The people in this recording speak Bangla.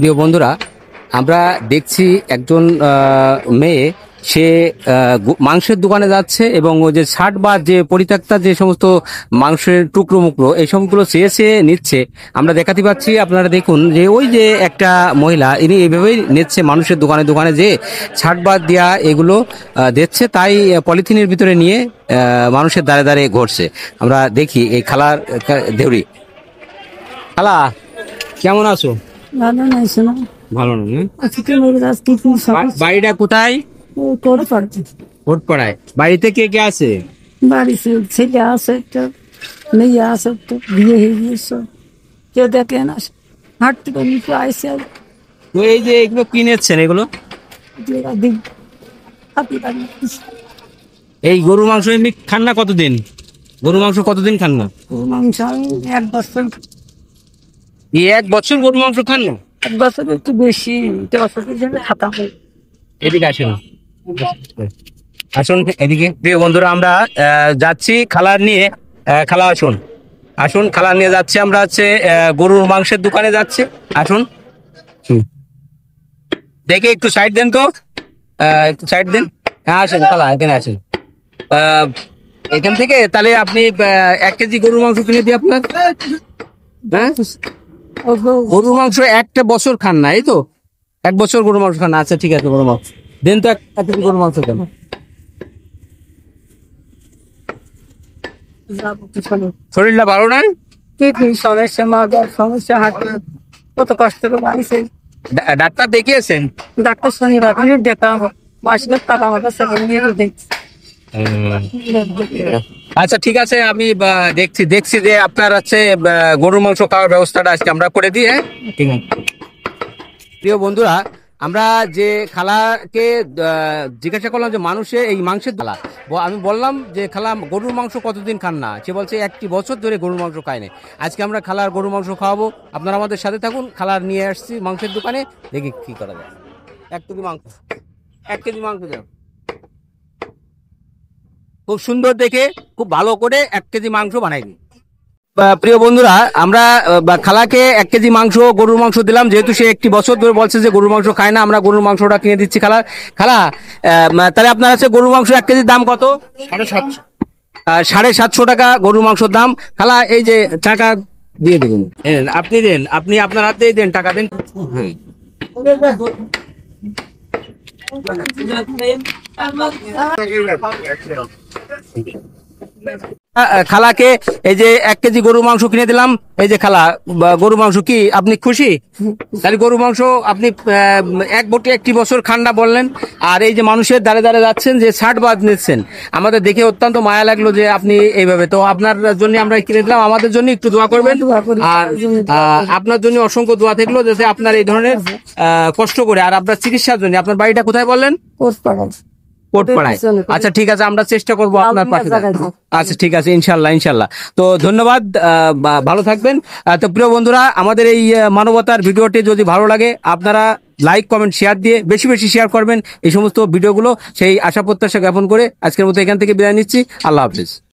প্রিয় বন্ধুরা, আমরা দেখছি একজন মেয়ে সে মাংসের দোকানে যাচ্ছে এবং ওই যে ছাট বা যে পরিত্যক্তা যে সমস্ত মাংসের টুকরো মুকরো এই সবগুলো চেয়ে নিচ্ছে। আমরা দেখাতে পাচ্ছি, আপনারা দেখুন যে ওই যে একটা মহিলা ইনি এইভাবেই নিচ্ছে মানুষের দোকানে দোকানে যে ছাট বাদ দিয়া এগুলো দিচ্ছে, তাই পলিথিনের ভিতরে নিয়ে মানুষের দ্বারে দ্বারে ঘুরছে। আমরা দেখি এই খালার দেউরি। খালা, কেমন আছো? ভালো নাই শোনা। ভালো না? বাড়িটা কোথায়? কোটপাড়ায়। বাড়িতে কে কে আছে? বাড়িতে ছেলে আছে, একটা মেয়ে আছে, একটা বিয়ে হয়ে গিয়েছে, কেউ দেখে না। হাট থেকে নিচে আইসে তো এই যে এগুলো কিনেছেন, এগুলো এই গরুর মাংস এমনি খান না কতদিন? গরুর মাংস কতদিন খান না? মাংস আমি 1 বছর। এই 1 বছর গরুর মাংস খান না? 1 বছর একটু বেশি, 1 বছরের জন্য খাতা হয়। এদিকে আসুন, আসুন এদিকে। প্রিয় বন্ধুরা, আমরা যাচ্ছি খালার নিয়ে। খালা আসুন, আসুন খালা নিয়ে যাচ্ছি আমরা। হচ্ছে গরুর মাংসের দোকানে যাচ্ছি। আসুন, দেখে একটু সাইড দেন তো, একটু সাইড দেন। হ্যাঁ আসেন খালা, এখানে আসেন। এখান থেকে তাহলে আপনি 1 কেজি গরুর মাংস কিনে দিই আপনার। হ্যাঁ, গরুর মাংস 1 বছর খান না, এই তো 1 বছর গরুর মাংস খান না। আচ্ছা ঠিক আছে, গরুর মাংস দেন তো, 1 কেজি গরুর মাংস দেন। শরীরটা ভালো না? সমস্যা, মাথার সমস্যা, হাঁটে কত কষ্ট করে বাড়িছে। ডাক্তার দেখিয়েছেন? ডাক্তার শনিবার যেতাম, মাসিক টাকা আমার কাছে নিয়ে দেখছি। আচ্ছা ঠিক আছে, আমি দেখছি যে আপনার হচ্ছে গরুর মাংস খাওয়ার ব্যবস্থাটা আজকে আমরা করে দিই। হ্যাঁ ঠিক আছে। প্রিয় বন্ধুরা, আমরা যে খালাকে জিজ্ঞাসা করলাম যে মানুষে এই মাংসের খালা, আমি বললাম যে খালা গরুর মাংস কতদিন খান না? সে বলছে 1 বছর ধরে গরুর মাংস খায় না। আজকে আমরা খালার গরুর মাংস খাওয়াবো, আপনারা আমাদের সাথে থাকুন। খালার নিয়ে আসছি মাংসের দোকানে, দেখি কি করা যায়। 1 কেজি মাংস, 1 কেজি মাংস দেন। খুব সুন্দর দেখে, খুব ভালো করে 1 কেজি মাংস বানাই দিই। প্রিয় বন্ধুরা, আমরা খালাকে 1 কেজি মাংস গরুর মাংস দিলাম, যেহেতু সে 1 বছর ধরে বলছে যে গরুর মাংস খায় না। আমরা গরুর মাংসটা কিনে দিচ্ছি খালা। খালা, তাহলে আপনার আছে গরুর মাংস 1 কেজির দাম কত? 750 টাকা গরুর মাংসের দাম। খালা, এই যে টাকা দিয়ে দেবেন, আপনি দেন, আপনি আপনার হাতেই দেন, টাকা দেন। খালাকে এই যে 1 কেজি গরুর মাংস কিনে দিলাম। এই যে খালা, গরুর মাংস কি আপনি খুশি? তাহলে গরুর মাংস আপনি 1 বছর খান্ডা বললেন, আর এই যে মানুষের দ্বারে দ্বারে যাচ্ছেন, যে ছাট বাদ নিচ্ছেন, আমাদের দেখে অত্যন্ত মায়া লাগলো যে আপনি এইভাবে। তো আপনার জন্য আমরা কিনে দিলাম, আমাদের জন্য একটু দোয়া করবেন। আর আপনার জন্য অসংখ্য দোয়া থাকলো, যাতে আপনার এই ধরনের কষ্ট করে, আর আপনার চিকিৎসার জন্য। আপনার বাড়িটা কোথায় বললেন? কোটপাড়ায়। আচ্ছা ঠিক আছে, আমরা চেষ্টা করবো আপনার পাশে। আচ্ছা ঠিক আছে, ইনশাল্লাহ ইনশাল্লাহ। তো ধন্যবাদ, ভালো থাকবেন। তো প্রিয় বন্ধুরা, আমাদের এই মানবতার ভিডিওটি যদি ভালো লাগে, আপনারা লাইক কমেন্ট শেয়ার দিয়ে বেশি বেশি শেয়ার করবেন এই সমস্ত ভিডিওগুলো। সেই আশা প্রত্যাশা জ্ঞাপন করে আজকের মতো এখান থেকে বিদায় নিচ্ছি। আল্লাহ হাফিজ।